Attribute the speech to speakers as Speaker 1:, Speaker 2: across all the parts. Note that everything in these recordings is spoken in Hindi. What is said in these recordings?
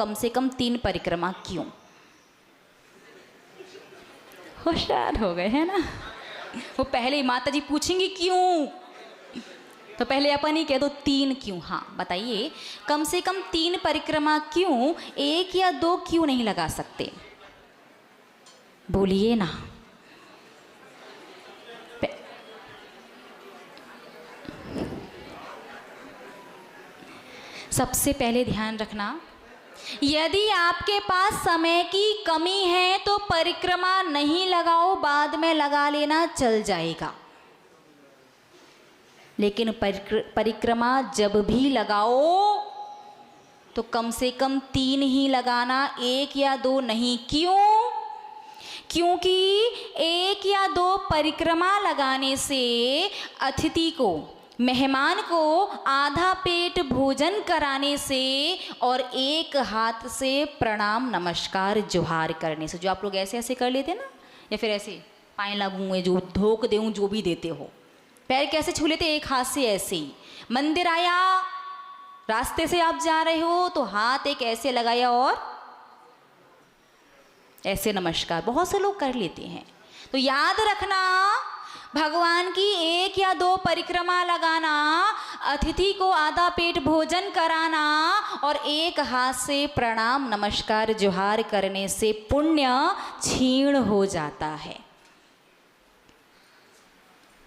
Speaker 1: कम से कम 3 परिक्रमा क्यों? होशियार हो गए है ना। वो पहले माता जी पूछेंगी क्यों, तो पहले अपन ही कह दो 3 क्यों। हाँ बताइए, कम से कम 3 परिक्रमा क्यों, 1 या 2 क्यों नहीं लगा सकते? बोलिए ना। सबसे पहले ध्यान रखना, यदि आपके पास समय की कमी है तो परिक्रमा नहीं लगाओ, बाद में लगा लेना चल जाएगा। लेकिन परिक्रमा जब भी लगाओ तो कम से कम 3 ही लगाना, 1 या 2 नहीं। क्यों? क्योंकि 1 या 2 परिक्रमा लगाने से अतिथि को, मेहमान को आधा पेट भोजन कराने से और 1 हाथ से प्रणाम नमस्कार जोहार करने से, जो आप लोग ऐसे ऐसे कर लेते ना, या फिर ऐसे पाए लगूंगे, जो धोक दूँ, जो भी देते हो, पैर कैसे छू लेते? 1 हाथ से ऐसे ही। मंदिर आया, रास्ते से आप जा रहे हो तो हाथ एक ऐसे लगाया और ऐसे नमस्कार, बहुत से लोग कर लेते हैं। तो याद रखना, भगवान की 1 या 2 परिक्रमा लगाना, अतिथि को आधा पेट भोजन कराना और 1 हाथ से प्रणाम नमस्कार जोहार करने से पुण्य क्षीण हो जाता है।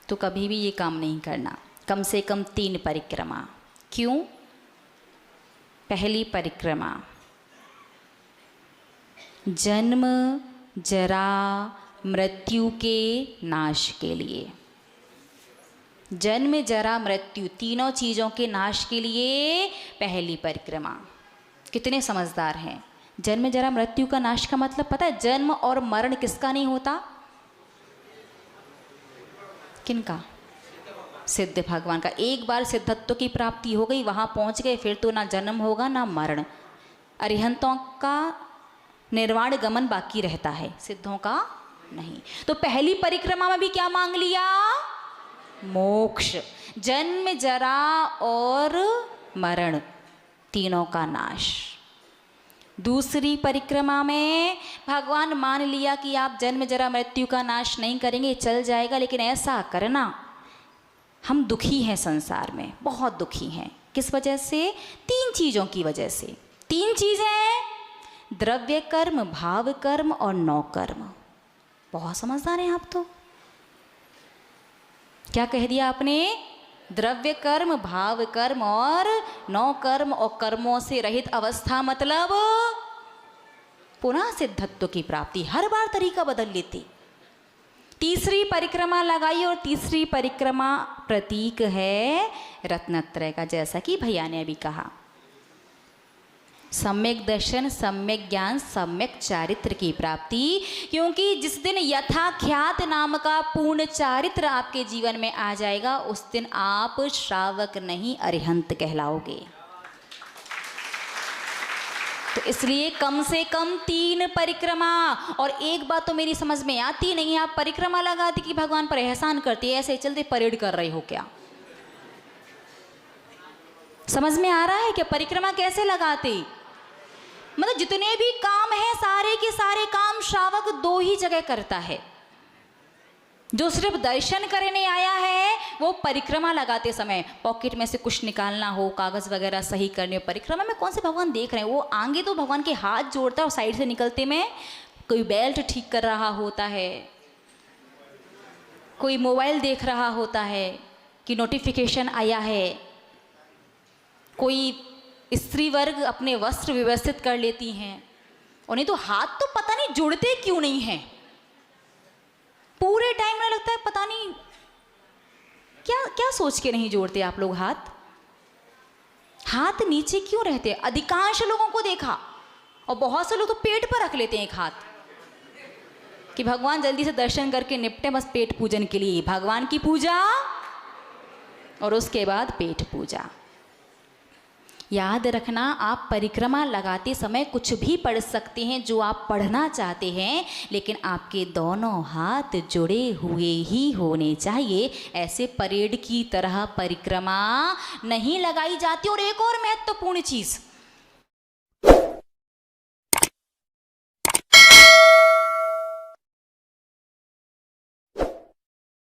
Speaker 1: तो कभी भी ये काम नहीं करना। कम से कम 3 परिक्रमा। क्यों? पहली परिक्रमा जन्म जरा मृत्यु के नाश के लिए। जन्म जरा मृत्यु, तीनों चीज़ों के नाश के लिए पहली परिक्रमा। कितने समझदार हैं। जन्म जरा मृत्यु का नाश का मतलब पता है? जन्म और मरण किसका नहीं होता? किनका? सिद्ध भगवान का। एक बार सिद्धत्व की प्राप्ति हो गई, वहाँ पहुँच गए, फिर तो ना जन्म होगा ना मरण। अरिहंतों का निर्वाण गमन बाकी रहता है, सिद्धों का नहीं। तो पहली परिक्रमा में भी क्या मांग लिया? मोक्ष, जन्म जरा और मरण, तीनों का नाश। दूसरी परिक्रमा में भगवान मान लिया कि आप जन्म जरा मृत्यु का नाश नहीं करेंगे, चल जाएगा, लेकिन ऐसा करना, हम दुखी हैं संसार में, बहुत दुखी हैं। किस वजह से? 3 चीज़ों की वजह से। 3 चीज़ें, द्रव्य कर्म, भाव कर्म और नौ कर्म। बहुत समझदार हैं आप तो। क्या कह दिया आपने? द्रव्य कर्म, भाव कर्म और नौ कर्म, और कर्मों से रहित अवस्था मतलब पुनः सिद्धत्व की प्राप्ति। हर बार तरीका बदल लेती। तीसरी परिक्रमा लगाई, और तीसरी परिक्रमा प्रतीक है रत्नत्रय का, जैसा कि भैया ने अभी कहा। सम्यक दर्शन, सम्यक ज्ञान, सम्यक चारित्र की प्राप्ति। क्योंकि जिस दिन यथाख्यात नाम का पूर्ण चारित्र आपके जीवन में आ जाएगा, उस दिन आप श्रावक नहीं अरिहंत कहलाओगे। तो इसलिए कम से कम 3 परिक्रमा। और एक बात तो मेरी समझ में आती नहीं है, आप परिक्रमा लगाती कि भगवान पर एहसान करती है, ऐसे चलते परेड कर रहे हो क्या? समझ में आ रहा है क्या? परिक्रमा कैसे लगाते? मतलब जितने भी काम हैं, सारे के सारे काम श्रावक 2 ही जगह करता है। जो सिर्फ दर्शन करने आया है, वो परिक्रमा लगाते समय पॉकेट में से कुछ निकालना हो, कागज वगैरह सही करने हो, परिक्रमा में कौन से भगवान देख रहे हैं? वो आगे तो भगवान के हाथ जोड़ता है और साइड से निकलते में कोई बेल्ट ठीक कर रहा होता है, कोई मोबाइल देख रहा होता है कि नोटिफिकेशन आया है, कोई स्त्री वर्ग अपने वस्त्र व्यवस्थित कर लेती हैं। और नहीं तो हाथ तो पता नहीं जुड़ते क्यों नहीं हैं। पूरे टाइम में लगता है पता नहीं क्या क्या सोच के नहीं जोड़ते आप लोग हाथ। हाथ नीचे क्यों रहते हैं? अधिकांश लोगों को देखा, और बहुत से लोग तो पेट पर रख लेते हैं एक हाथ कि भगवान जल्दी से दर्शन करके निपटे, बस पेट पूजन के लिए। भगवान की पूजा और उसके बाद पेट पूजा। याद रखना, आप परिक्रमा लगाते समय कुछ भी पढ़ सकते हैं जो आप पढ़ना चाहते हैं, लेकिन आपके दोनों हाथ जुड़े हुए ही होने चाहिए। ऐसे परेड की तरह परिक्रमा नहीं लगाई जाती। और एक और महत्वपूर्ण चीज़,